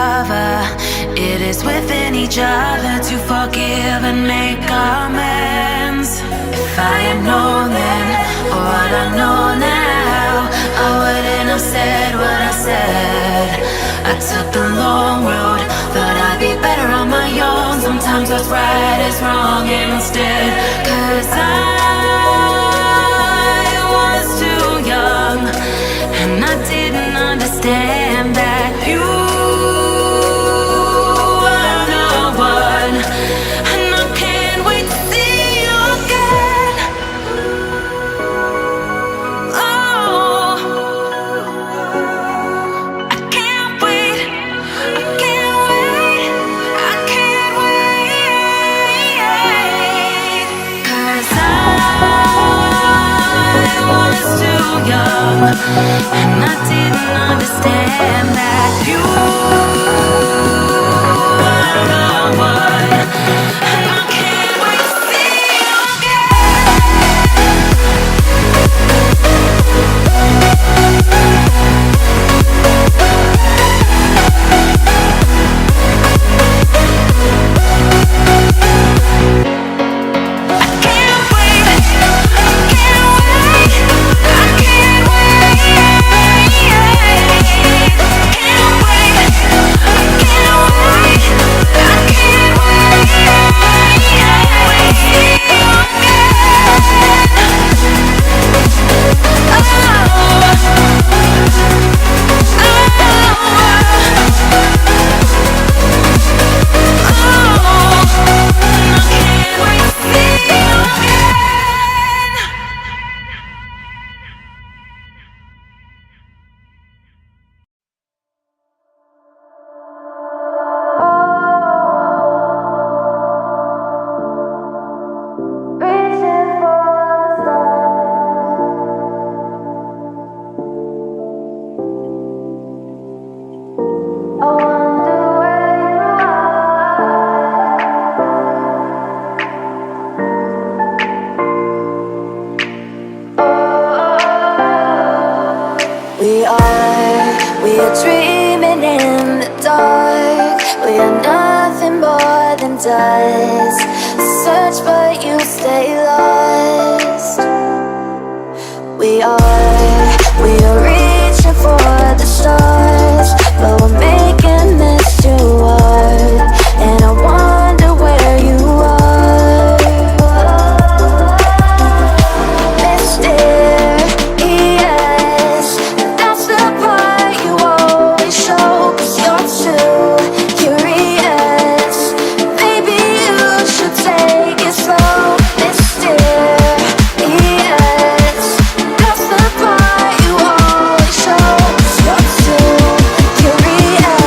discover it is within each other to forgive and make amends. If I had known then what I know now, I wouldn't have said what I said. I took the long road, thought I'd be better on my own. Sometimes what's right is wrong instead. 'Cause I was too young, and I didn't understand that you were the one. And I can't wait to see you again. Oh, I can't wait, I can't wait, I can't wait. 'Cause I was too young, and I didn't understand that you were the one. And I can't wait to see you We are dreaming in the dark. We are nothing more than dust. Search but you stay lost. We are reaching for the stars, but we're making this too hard. And I wonder where you are, mysterious. That's the part you always show, 'cause you're too curious. Maybe you should take it slow, mysterious. That's the part you always show, 'cause you're too curious.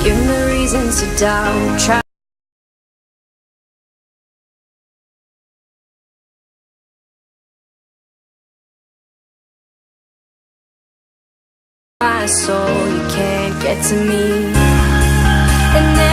Give me reasons to doubt. Try my soul, you can't get to me. And